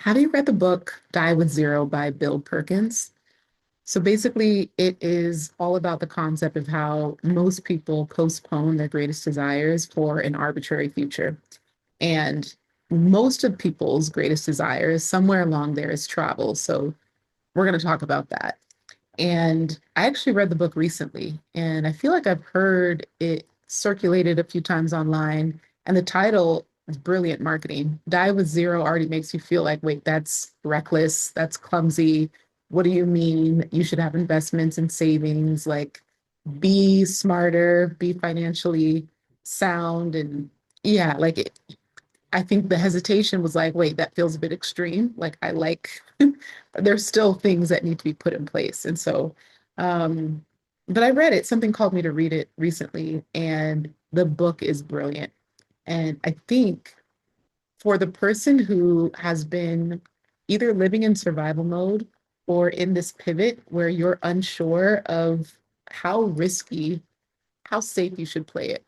Have you read the book Die with Zero by Bill Perkins? So basically, it is all about the concept of how most people postpone their greatest desires for an arbitrary future. And most of people's greatest desires, somewhere along there, is travel. So we're going to talk about that. And I actually read the book recently, and I feel like I've heard it circulated a few times online. And the title is brilliant marketing. Die with zero already makes you feel like, wait, that's reckless, that's clumsy. What do you mean you should have investments and savings? Like, be smarter, be financially sound. And yeah, I think the hesitation was like, wait, that feels a bit extreme. Like I like there's still things that need to be put in place. And so um but I read it, something called me to read it recently, and the book is brilliant. And I think for the person who has been either living in survival mode or in this pivot where you're unsure of how risky, how safe you should play it,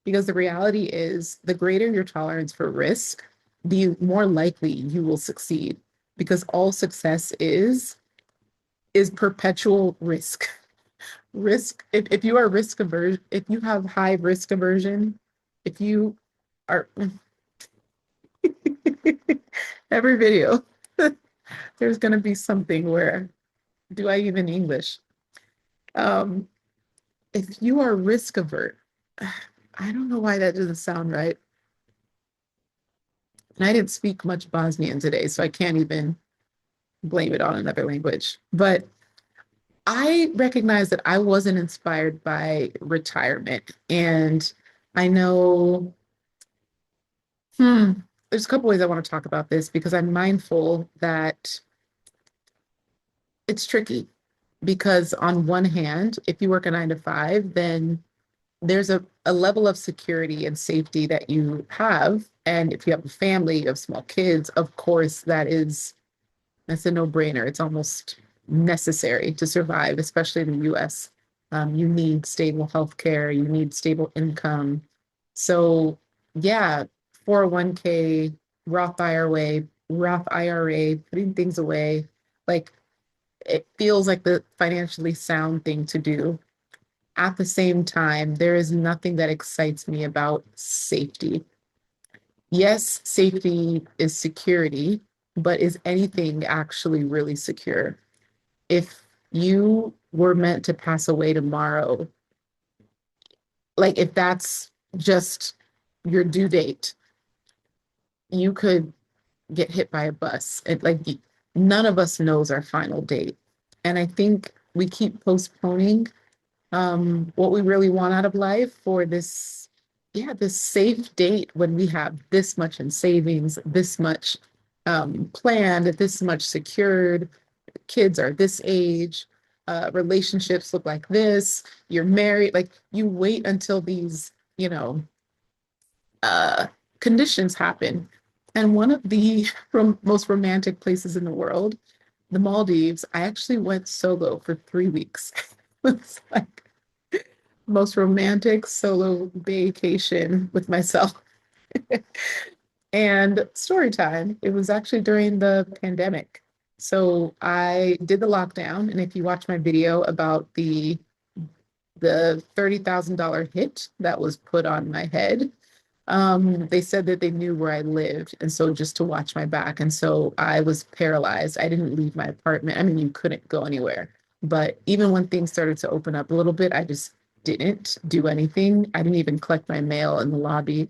because the reality is, the greater your tolerance for risk, the more likely you will succeed. Because all success is perpetual risk. Risk, if you are risk averse, if you have high risk aversion, if you are every video, there's gonna be something where do I even English? Um, if you are risk avert, I don't know why that doesn't sound right. And I didn't speak much Bosnian today, so I can't even blame it on another language. But I recognize that I wasn't inspired by retirement. And I know, hmm, there's a couple ways I want to talk about this because I'm mindful that it's tricky. Because on one hand, if you work a 9 to 5, then there's a level of security and safety that you have. And if you have a family, you have small kids, of course, that's a no-brainer. It's almost necessary to survive, especially in the US. You need stable healthcare, you need stable income. So, yeah, 401k, Roth IRA, putting things away, like it feels like the financially sound thing to do. At the same time, there is nothing that excites me about safety. Yes, safety is security, but is anything actually really secure? If you were meant to pass away tomorrow, like if that's just your due date, you could get hit by a bus. None of us knows our final date. And I think we keep postponing what we really want out of life for this, yeah, this safe date when we have this much in savings, this much planned, this much secured, kids are this age, relationships look like this, you're married, like you wait until these, uh, conditions happen. And one of the most romantic places in the world, the Maldives, I actually went solo for 3 weeks. It's like most romantic solo vacation with myself. And story time, it was actually during the pandemic. So I did the lockdown, and if you watch my video about the $30,000 hit that was put on my head, they said that they knew where I lived, and so just to watch my back. And so I was paralyzed. I didn't leave my apartment. I mean, you couldn't go anywhere. But even when things started to open up a little bit, I just didn't do anything. I didn't even collect my mail in the lobby.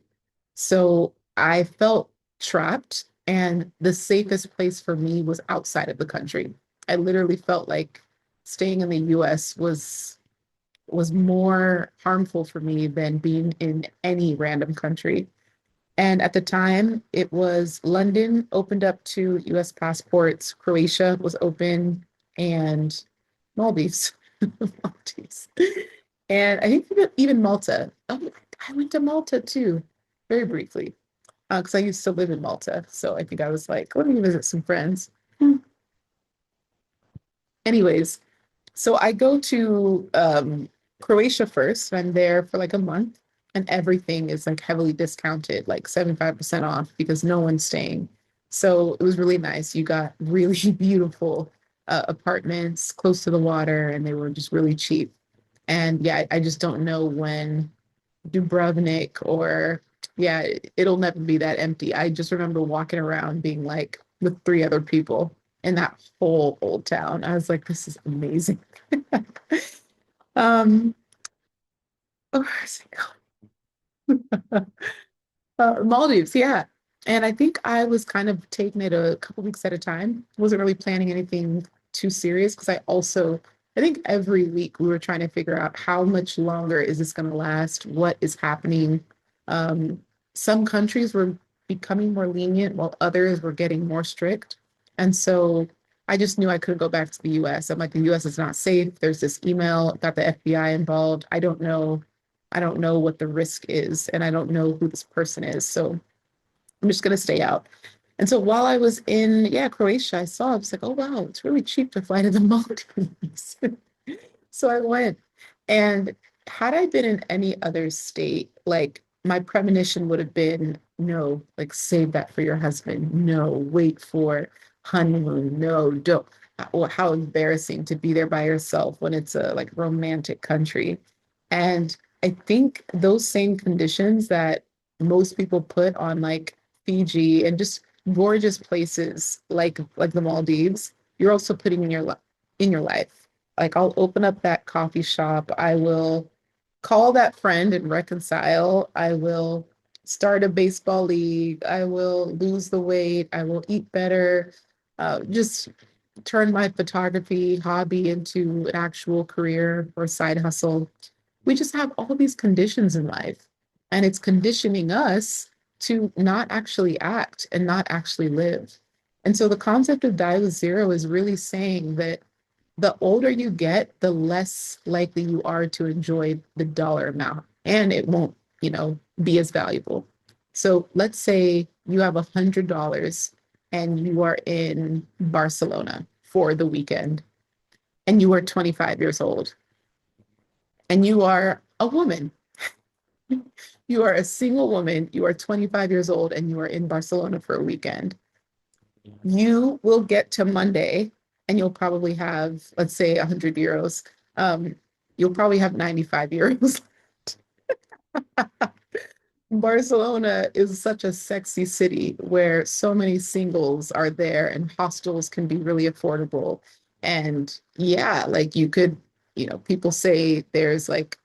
So I felt trapped, and the safest place for me was outside of the country. I literally felt like staying in the US was more harmful for me than being in any random country. And at the time, it was London opened up to US passports, Croatia was open, and Maldives. Maldives. And I think even Malta. Oh, I went to Malta too, very briefly, because I used to live in Malta. So I think I was like, let me visit some friends. Anyways, so I go to Croatia first. I'm there for like a month, and everything is like heavily discounted, like 75% off because no one's staying. So it was really nice. You got really beautiful apartments close to the water, and they were just really cheap. And yeah, I just don't know when Dubrovnik or yeah, it'll never be that empty. I just remember walking around being like with three other people in that whole old town. I was like, this is amazing. Um, oh, where's it going? Maldives, yeah. And I think I was kind of taking it a couple weeks at a time. Wasn't really planning anything too serious because I think every week we were trying to figure out how much longer is this going to last? What is happening? Um, some countries were becoming more lenient while others were getting more strict. And so I just knew I couldn't go back to the US. I'm like, the US is not safe. There's this email, got the FBI involved. I don't know what the risk is, and I don't know who this person is. So I'm just gonna stay out. And so while I was in, yeah, Croatia, I saw, I was like, oh wow, it's really cheap to fly to the Maldives. So I went. And had I been in any other state, like my premonition would have been, no, like save that for your husband. No, wait for honeymoon. No, don't. Well, how embarrassing to be there by yourself when it's a like romantic country. And I think those same conditions that most people put on like Fiji and just gorgeous places like the Maldives, you're also putting in your life. Like I'll open up that coffee shop. I will call that friend and reconcile. I will start a baseball league. I will lose the weight. I will eat better. Just turn my photography hobby into an actual career or side hustle. We just have all these conditions in life, and it's conditioning us to not actually act and not actually live. And so the concept of die with zero is really saying that the older you get, the less likely you are to enjoy the dollar amount, and it won't, be as valuable. So let's say you have $100 and you are in Barcelona for the weekend, and you are 25 years old, and you are a woman. You are a single woman, you are 25 years old, and you are in Barcelona for a weekend. You will get to Monday and you'll probably have, let's say, 100 euros. Um, you'll probably have 95 euros. Barcelona is such a sexy city where so many singles are there and hostels can be really affordable. And yeah, like you could, people say there's like,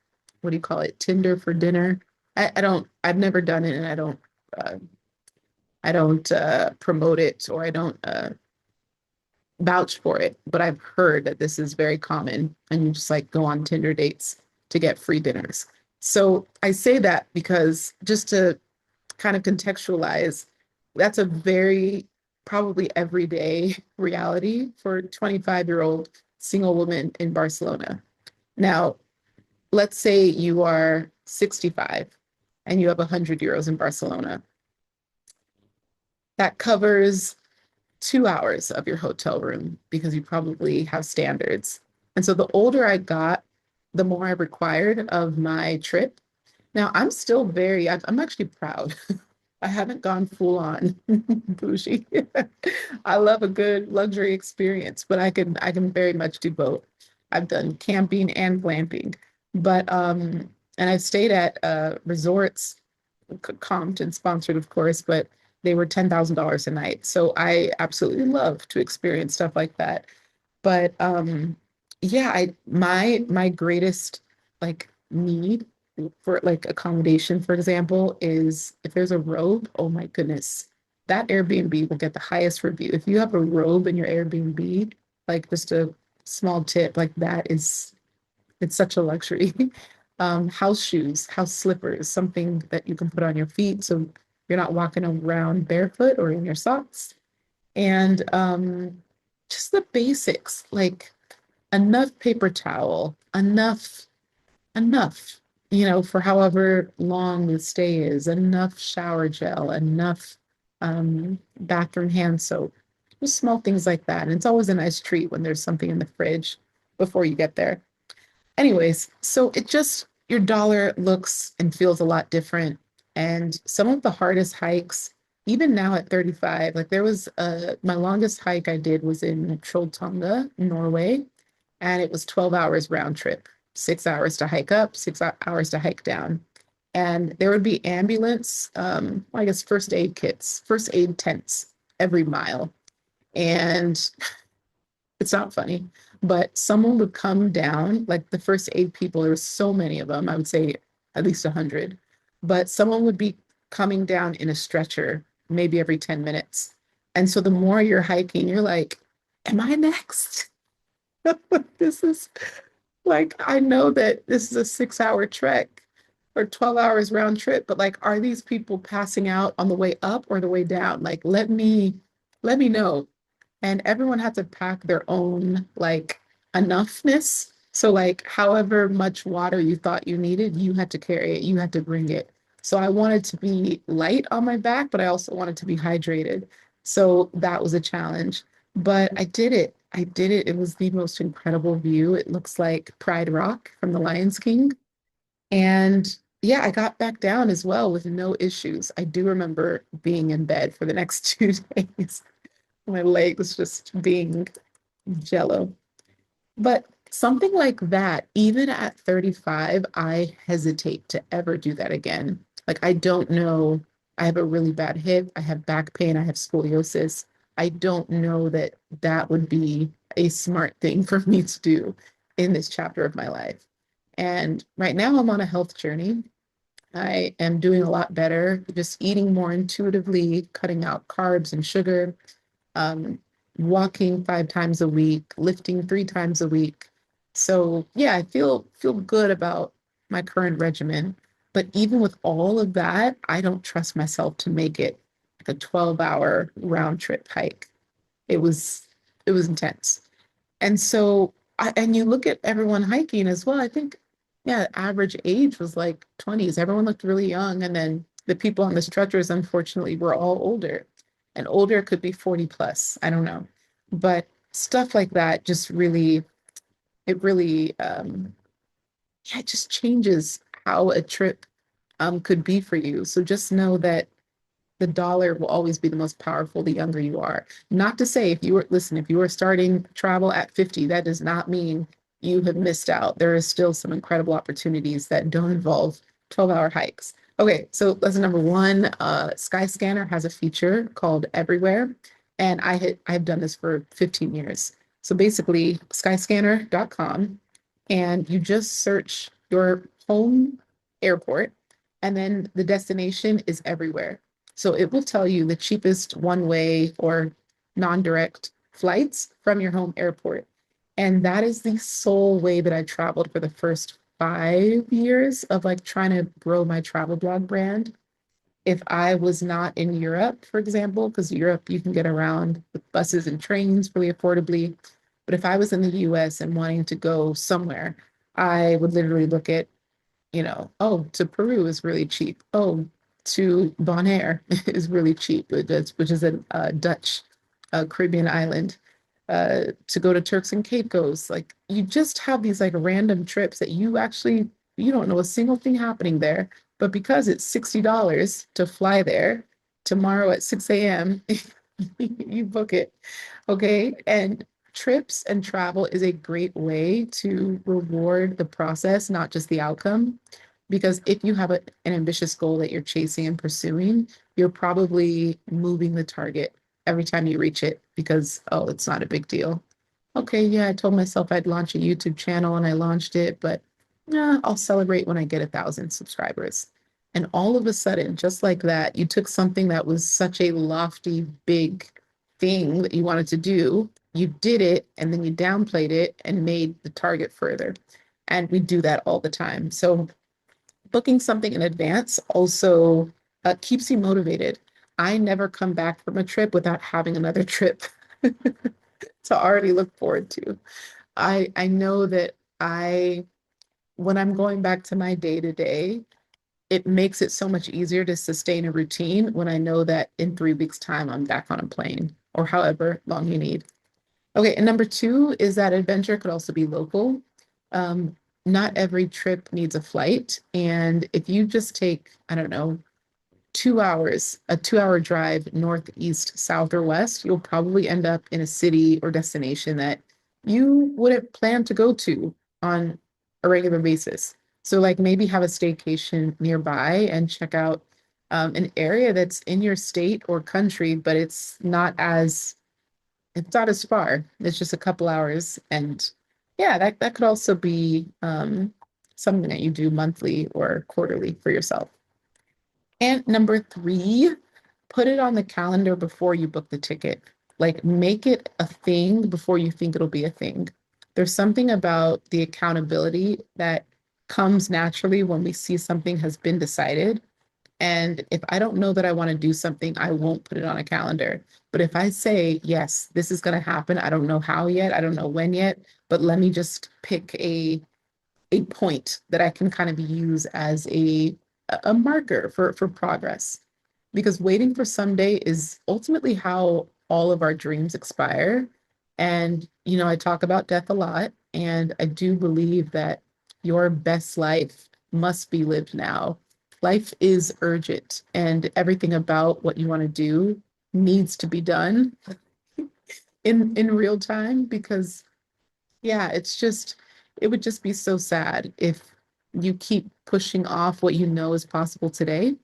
what do you call it? Tinder for dinner. I've never done it and uh, I don't promote it or I don't vouch for it, but I've heard that this is very common and you just like go on Tinder dates to get free dinners. So I say that because just to kind of contextualize, that's a very probably everyday reality for a 25-year-old single woman in Barcelona. Now, let's say you are 65 and you have 100 euros in Barcelona. That covers 2 hours of your hotel room because you probably have standards. And so the older I got, the more I required of my trip. Now I'm still I'm actually proud. I haven't gone full on bougie. I love a good luxury experience, but I can very much do both. I've done camping and glamping, but and I've stayed at resorts comped and sponsored, of course, but they were $10,000 a night. So I absolutely love to experience stuff like that. But yeah, I my greatest like need for like accommodation, for example, is if there's a robe, oh my goodness, that Airbnb will get the highest review. If you have a robe in your Airbnb, like just a small tip, like that is it's such a luxury. House shoes, house slippers, something that you can put on your feet so you're not walking around barefoot or in your socks. And just the basics, like enough paper towel, enough, for however long the stay is, enough shower gel, enough bathroom hand soap, just small things like that. And it's always a nice treat when there's something in the fridge before you get there. Anyways, so it just, your dollar looks and feels a lot different. And some of the hardest hikes, even now at 35, like there was my longest hike I did was in Trolltunga, Norway, and it was 12 hours round trip, 6 hours to hike up, hours to hike down. And there would be ambulance, I guess first aid kits, first aid tents every mile. And it's not funny, but someone would come down, like the first aid people, there were so many of them, I would say at least 100, but someone would be coming down in a stretcher maybe every 10 minutes. And so the more you're hiking, you're like, am I next? This is like, I know that this is a 6 hour trek or 12 hours round trip, but like, are these people passing out on the way up or the way down? Like, let me know. And everyone had to pack their own like enoughness. So like however much water you thought you needed, you had to carry it, you had to bring it. So I wanted to be light on my back, but I also wanted to be hydrated. So that was a challenge. But I did it. I did it. It was the most incredible view. It looks like Pride Rock from The Lion King. And yeah, I got back down as well with no issues. I do remember being in bed for the next 2 days. My legs just being jello. But something like that, even at 35, I hesitate to ever do that again. Like, I don't know. I have a really bad hip. I have back pain. I have scoliosis. I don't know that that would be a smart thing for me to do in this chapter of my life. And right now, I'm on a health journey. I am doing a lot better, just eating more intuitively, cutting out carbs and sugar, um, walking 5 times a week, lifting 3 times a week. So yeah, I feel good about my current regimen. But even with all of that, I don't trust myself to make it like a 12-hour round trip hike. It was it was intense. And so, and you look at everyone hiking as well. I think, yeah, average age was like 20s. Everyone looked really young. And then the people on the stretchers, unfortunately, were all older. And older could be 40 plus. I don't know. But stuff like that just really, it really, yeah, it just changes how a trip could be for you. So just know that the dollar will always be the most powerful the younger you are. Not to say if you were, listen, if you are starting travel at 50, that does not mean you have missed out. There is still some incredible opportunities that don't involve 12-hour hikes. Okay, so lesson number one, Skyscanner has a feature called Everywhere, and I've done this for 15 years. So basically, skyscanner.com, and you just search your home airport, and then the destination is everywhere. So it will tell you the cheapest one-way or non-direct flights from your home airport. And that is the sole way that I traveled for the first 5 years of like trying to grow my travel blog brand. If I was not in Europe, for example, because Europe you can get around with buses and trains really affordably. But if I was in the US and wanting to go somewhere, I would literally look at, oh, to Peru is really cheap. Oh, to Bonaire is really cheap, which is a, Dutch Caribbean island. To go to Turks and Caicos, like you just have these like random trips that you don't know a single thing happening there, but because it's $60 to fly there tomorrow at 6 a.m., you book it. Okay. And trips and travel is a great way to reward the process, not just the outcome. Because if you have an ambitious goal that you're chasing and pursuing, you're probably moving the target every time you reach it because, oh, it's not a big deal. Okay, yeah, I told myself I'd launch a YouTube channel and I launched it, but yeah, I'll celebrate when I get 1,000 subscribers. And all of a sudden, just like that, you took something that was such a lofty, big thing that you wanted to do, you did it, and then you downplayed it and made the target further. And we do that all the time. So booking something in advance also keeps you motivated. I never come back from a trip without having another trip to already look forward to. I know that when I'm going back to my day to day, it makes it so much easier to sustain a routine when I know that in 3 weeks' time I'm back on a plane or however long you need. Okay, and number two is that adventure could also be local. Um, Not every trip needs a flight. And if you just take, I don't know, 2 hours, a 2 hour drive northeast, south, or west, you'll probably end up in a city or destination that you wouldn't plan to go to on a regular basis. So, like maybe have a staycation nearby and check out an area that's in your state or country, but it's not as far. It's just a couple hours, and yeah, that could also be something that you do monthly or quarterly for yourself. And number three, put it on the calendar before you book the ticket. Like make it a thing before you think it'll be a thing. There's something about the accountability that comes naturally when we see something has been decided. And if I don't know that I want to do something, I won't put it on a calendar. But if I say, yes, this is going to happen, I don't know how yet, I don't know when yet, but let me just pick a point that I can kind of use as a marker for progress. Because waiting for someday is ultimately how all of our dreams expire. And, I talk about death a lot, and I do believe that your best life must be lived now. Life is urgent, and everything about what you want to do needs to be done in real time because yeah, it would just be so sad if you keep pushing off what you know is possible today.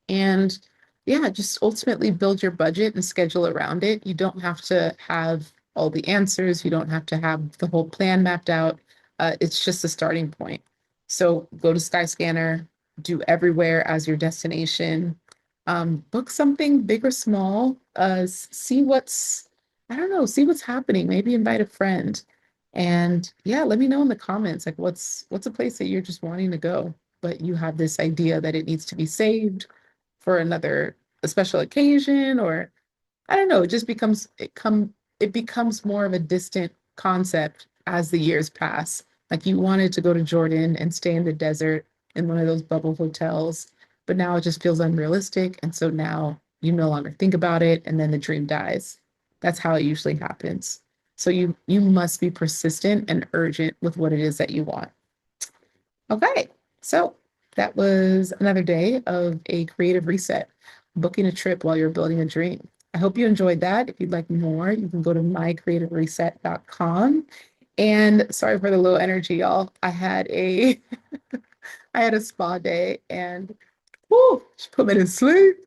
And yeah, just ultimately build your budget and schedule around it. You don't have to have all the answers, you don't have to have the whole plan mapped out. It's just a starting point. So go to Skyscanner, do everywhere as your destination. Book something big or small. See I don't know, see what's happening. Maybe invite a friend. And yeah, let me know in the comments, like what's a place that you're just wanting to go, but you have this idea that it needs to be saved for a special occasion, or I don't know, it becomes more of a distant concept as the years pass. Like you wanted to go to Jordan and stay in the desert in one of those bubble hotels, but now it just feels unrealistic. And so now you no longer think about it and then the dream dies. That's how it usually happens. So you must be persistent and urgent with what it is that you want. Okay, so that was another day of a creative reset, booking a trip while you're building a dream. I hope you enjoyed that. If you'd like more, you can go to mycreativereset.com. And sorry for the low energy, y'all. I had a spa day and whoo, she put me to sleep.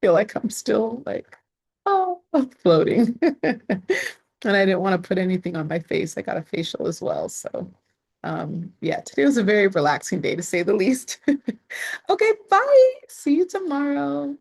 Feel like I'm still like, oh, I'm floating. And I didn't want to put anything on my face. I got a facial as well. So yeah, today was a very relaxing day to say the least. Okay, bye. See you tomorrow.